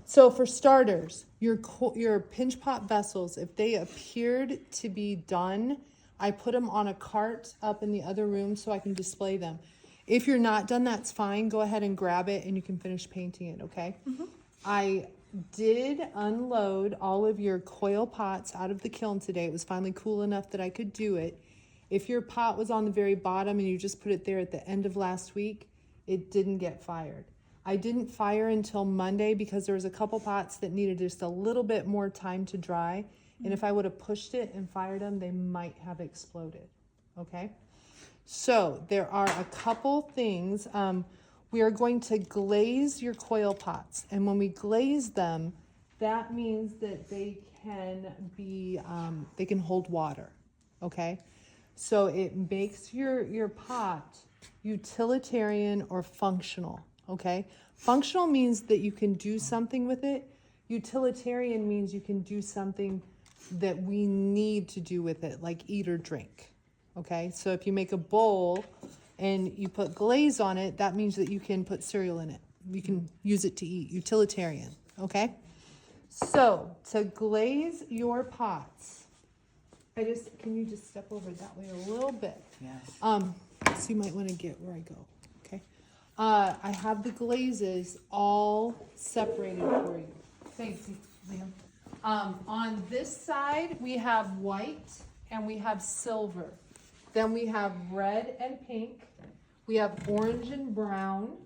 So for starters, your pinch pot vessels, if they appeared to be done, I put them on a cart up in the other room so I can display them. If you're not done, that's fine. Go ahead and grab it and you can finish painting it, okay? I did unload all of your coil pots out of the kiln today. It was finally cool enough that I could do it. If your pot was on the very bottom and you just put it there at the end of last week, it didn't get fired. I didn't fire until Monday because there was a couple pots that needed just a little bit more time to dry. And if I would have pushed it and fired them, they might have exploded, okay? So there are a couple things. We are going to glaze your coil pots. And when we glaze them, that means that they can hold water, okay? So it makes your pot utilitarian or functional, okay? Functional means that you can do something with it. Utilitarian means you can do something that we need to do with it, like eat or drink, okay? So if you make a bowl and you put glaze on it, that means that you can put cereal in it. You can use it to eat, utilitarian, okay? So to glaze your pots, can you just step over that way a little bit? Yes. So you might want to get where I go, okay? I have the glazes all separated for you. Thanks, Liam. On this side, we have white and we have silver. Then we have red and pink. We have orange and brown.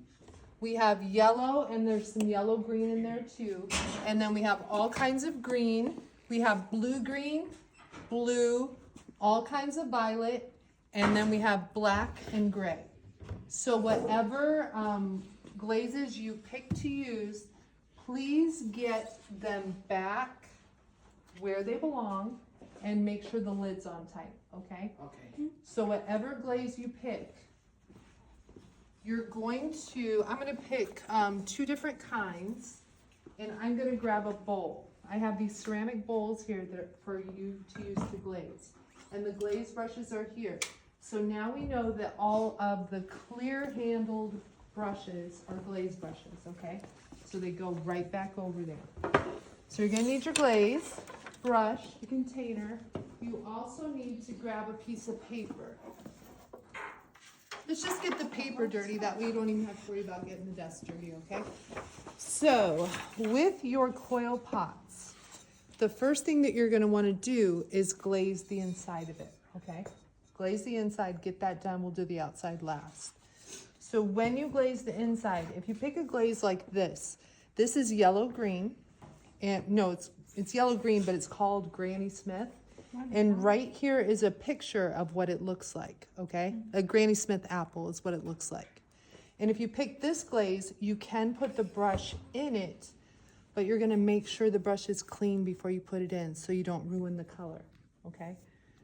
We have yellow, and there's some yellow green in there too. And then we have all kinds of green. We have blue-green, blue, all kinds of violet, and then we have black and gray. So whatever glazes you pick to use, please get them back where they belong and make sure the lid's on tight, okay? Okay. So whatever glaze you pick, I'm gonna pick 2 different kinds, and I'm gonna grab a bowl. I have these ceramic bowls here that are for you to use to glaze. And the glaze brushes are here. So now we know that all of the clear handled brushes are glaze brushes, okay? So they go right back over there. So you're gonna need your glaze, brush, the container. You also need to grab a piece of paper. Let's just get the paper dirty, that way you don't even have to worry about getting the desk dirty, okay? So with your coil pots, the first thing that you're gonna wanna do is glaze the inside of it, okay? Glaze the inside, get that done, we'll do the outside last. So when you glaze the inside, if you pick a glaze like this is yellow-green, and no, it's yellow-green, but it's called Granny Smith. And right here is a picture of what it looks like, okay? A Granny Smith apple is what it looks like. And if you pick this glaze, you can put the brush in it, but you're gonna make sure the brush is clean before you put it in so you don't ruin the color, okay?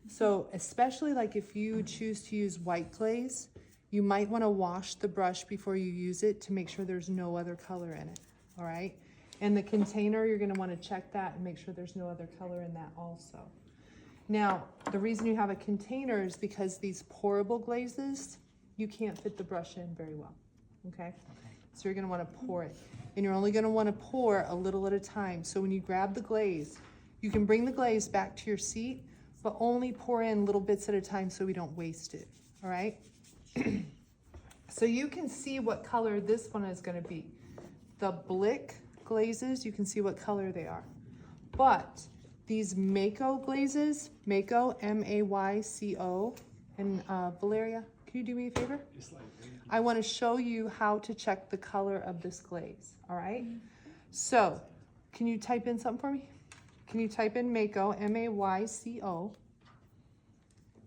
So especially like if you choose to use white glaze, you might wanna wash the brush before you use it to make sure there's no other color in it, all right? And the container, you're gonna wanna check that and make sure there's no other color in that also. Now, the reason you have a container is because these pourable glazes, you can't fit the brush in very well, okay? So you're gonna wanna pour it. And you're only gonna wanna pour a little at a time. So when you grab the glaze, you can bring the glaze back to your seat, but only pour in little bits at a time so we don't waste it, all right? So you can see what color this one is gonna be. The Blick glazes, you can see what color they are. But these Mako glazes, Mako, M-A-Y-C-O, and Valeria, can you do me a favor? I want to show you how to check the color of this glaze, all right? So, can you type in something for me? Can you type in Mako, M-A-Y-C-O?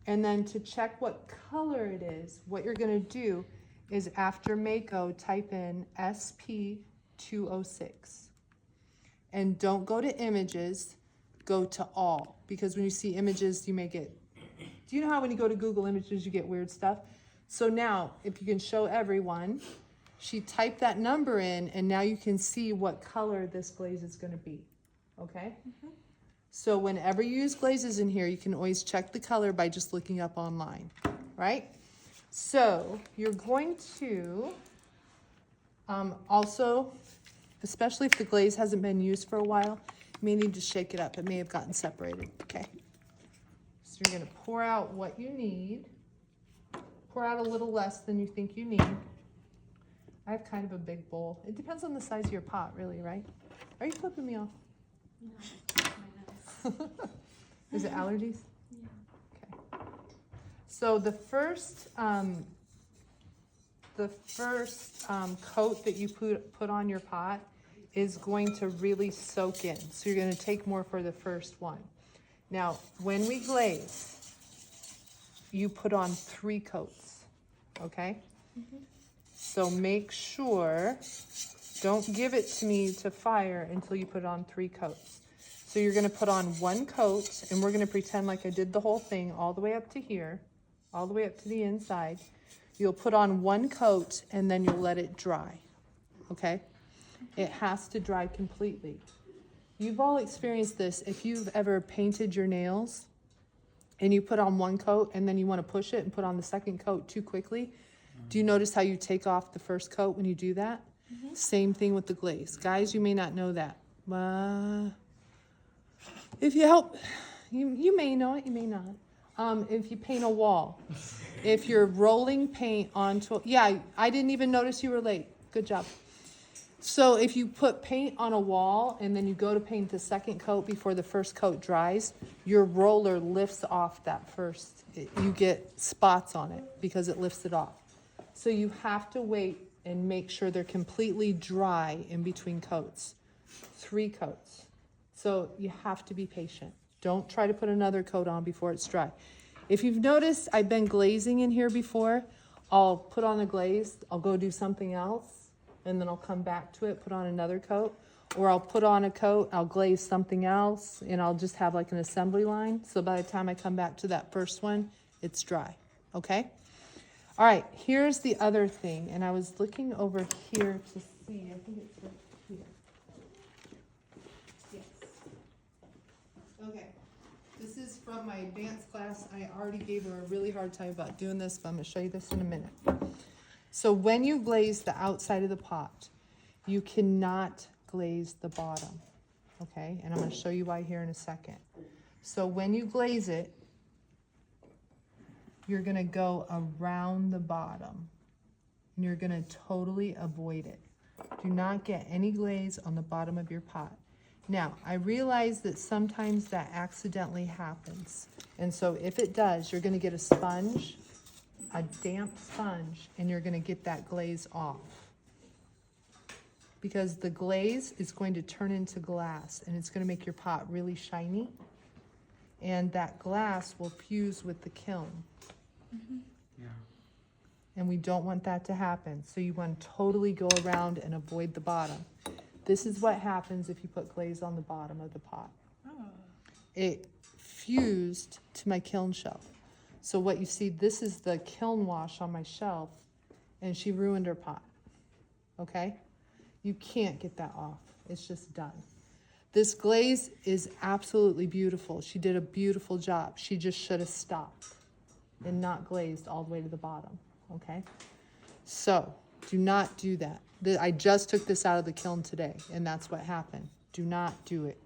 And then to check what color it is, what you're going to do is after Mako, type in SP206. And don't go to images, go to all, because when you see images, you may get, do you know how when you go to Google Images, you get weird stuff? So now, if you can show everyone, she typed that number in, and now you can see what color this glaze is gonna be, okay? So whenever you use glazes in here, you can always check the color by just looking up online, right? So you're going to, also, especially if the glaze hasn't been used for a while. You may need to shake it up. It may have gotten separated. Okay. So you're going to pour out what you need. Pour out a little less than you think you need. I have kind of a big bowl. It depends on the size of your pot, really, right? Are you flipping me off? No, my nose. Is it allergies? Yeah. Okay. So the first coat that you put on your pot is going to really soak in. So you're going to take more for the first one. Now, when we glaze, you put on 3 coats, okay? Mm-hmm. So make sure, don't give it to me to fire until you put on 3 coats. So you're going to put on 1 coat, and we're going to pretend like I did the whole thing all the way up to here, all the way up to the inside. You'll put on 1 coat, and then you'll let it dry, okay? It has to dry completely. You've all experienced this. If you've ever painted your nails, and you put on 1 coat, and then you want to push it and put on the second coat too quickly, do you notice how you take off the first coat when you do that? Mm-hmm. Same thing with the glaze. Guys, you may not know that. If you help, you may know it, you may not. If you paint a wall, if you're rolling paint onto, yeah, I didn't even notice you were late. Good job. So if you put paint on a wall and then you go to paint the second coat before the first coat dries, your roller lifts off that first. You get spots on it because it lifts it off. So you have to wait and make sure they're completely dry in between coats. 3 coats. So you have to be patient. Don't try to put another coat on before it's dry. If you've noticed, I've been glazing in here before. I'll put on the glaze, I'll go do something else, and then I'll come back to it, put on another coat. Or I'll put on a coat, I'll glaze something else, and I'll just have like an assembly line. So by the time I come back to that first one, it's dry, okay? All right, here's the other thing, and I was looking over here to see, I think it's right here. Yes. Okay, this is from my advanced class. I already gave her a really hard time about doing this, but I'm gonna show you this in a minute. So when you glaze the outside of the pot, you cannot glaze the bottom, okay? And I'm gonna show you why here in a second. So when you glaze it, you're gonna go around the bottom and you're gonna totally avoid it. Do not get any glaze on the bottom of your pot. Now, I realize that sometimes that accidentally happens. And so if it does, you're gonna get a sponge, a damp sponge, and you're gonna get that glaze off. Because the glaze is going to turn into glass and it's gonna make your pot really shiny. And that glass will fuse with the kiln. Mm-hmm. Yeah. And we don't want that to happen. So you want to totally go around and avoid the bottom. This is what happens if you put glaze on the bottom of the pot. Oh. It fused to my kiln shelf. So what you see, this is the kiln wash on my shelf, and she ruined her pot, okay? You can't get that off. It's just done. This glaze is absolutely beautiful. She did a beautiful job. She just should have stopped and not glazed all the way to the bottom, okay? So do not do that. I just took this out of the kiln today, and that's what happened. Do not do it.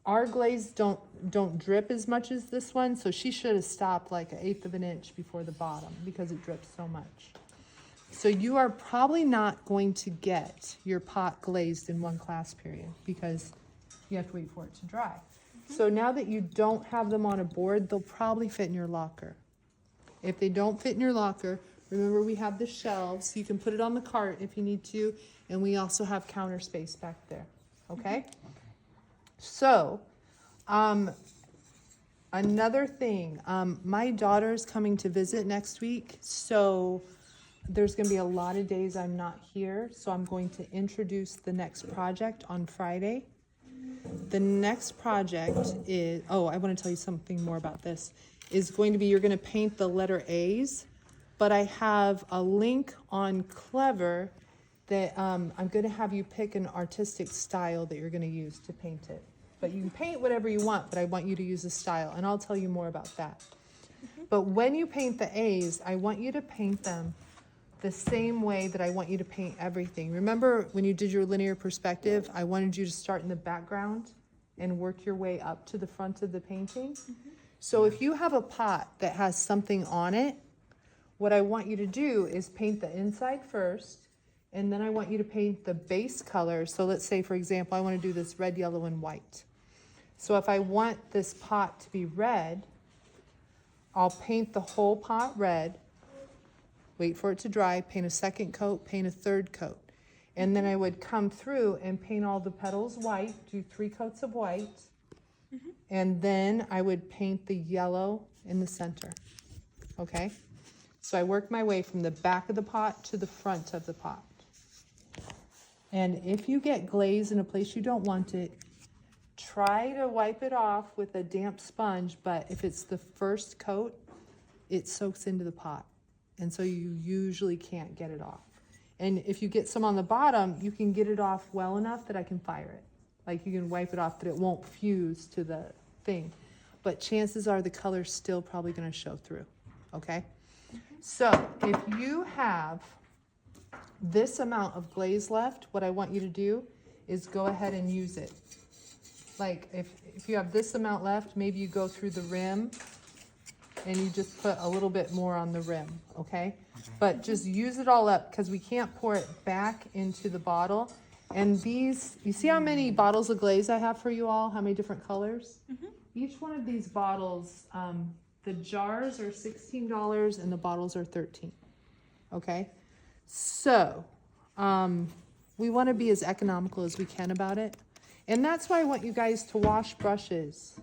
Our glaze don't drip as much as this one, so she should have stopped like 1/8 of an inch before the bottom because it drips so much. So you are probably not going to get your pot glazed in one class period because you have to wait for it to dry. So now that you don't have them on a board, they'll probably fit in your locker. If they don't fit in your locker, remember we have the shelves. You can put it on the cart if you need to, and we also have counter space back there, okay? So, another thing, my daughter's coming to visit next week, so there's going to be a lot of days I'm not here, so I'm going to introduce the next project on Friday. The next project is, oh, I want to tell you something more about this, is going to be, you're going to paint the letter A's, but I have a link on Clever that I'm going to have you pick an artistic style that you're going to use to paint it. But you can paint whatever you want, but I want you to use a style, and I'll tell you more about that. But when you paint the A's, I want you to paint them the same way that I want you to paint everything. Remember when you did your linear perspective, I wanted you to start in the background and work your way up to the front of the painting. So if you have a pot that has something on it, what I want you to do is paint the inside first, and then I want you to paint the base color. So let's say, for example, I want to do this red, yellow, and white. So if I want this pot to be red, I'll paint the whole pot red, wait for it to dry, paint a second coat, paint a third coat. And then I would come through and paint all the petals white, do 3 coats of white. And then I would paint the yellow in the center, okay? So I work my way from the back of the pot to the front of the pot. And if you get glaze in a place you don't want it, try to wipe it off with a damp sponge, but if it's the first coat, it soaks into the pot. And so you usually can't get it off. And if you get some on the bottom, you can get it off well enough that I can fire it. Like you can wipe it off that it won't fuse to the thing. But chances are the color's still probably gonna show through, okay? So if you have this amount of glaze left, what I want you to do is go ahead and use it. Like if you have this amount left, maybe you go through the rim and you just put a little bit more on the rim, okay? But just use it all up because we can't pour it back into the bottle. And these, you see how many bottles of glaze I have for you all? How many different colors? Each one of these bottles, the jars are $16 and the bottles are $13, okay? So, we want to be as economical as we can about it. And that's why I want you guys to wash brushes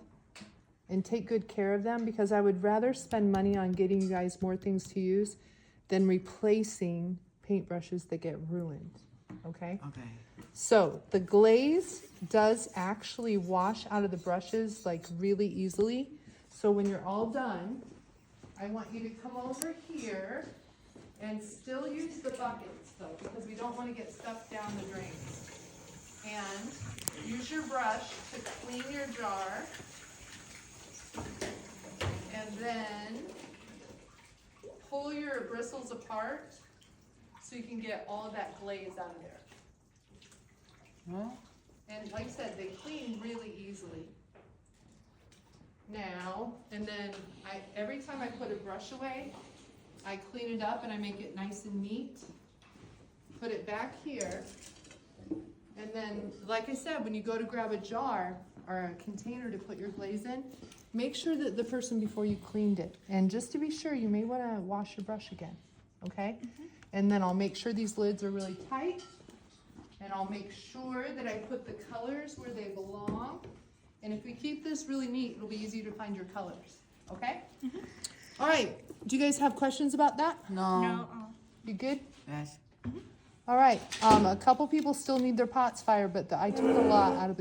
and take good care of them, because I would rather spend money on getting you guys more things to use than replacing paintbrushes that get ruined, okay? Okay. So the glaze does actually wash out of the brushes like really easily. So when you're all done, I want you to come over here and still use the buckets though, because we don't want to get stuff down the drains. And use your brush to clean your jar. And then pull your bristles apart so you can get all of that glaze out of there. And like I said, they clean really easily. Now, and then every time I put a brush away, I clean it up and I make it nice and neat. Put it back here. And then, like I said, when you go to grab a jar or a container to put your glaze in, make sure that the person before you cleaned it. And just to be sure, you may want to wash your brush again, okay? And then I'll make sure these lids are really tight. And I'll make sure that I put the colors where they belong. And if we keep this really neat, it'll be easy to find your colors, okay? All right, do you guys have questions about that? No. You good? Yes. All right, a couple people still need their pots fired, but I took a lot out of the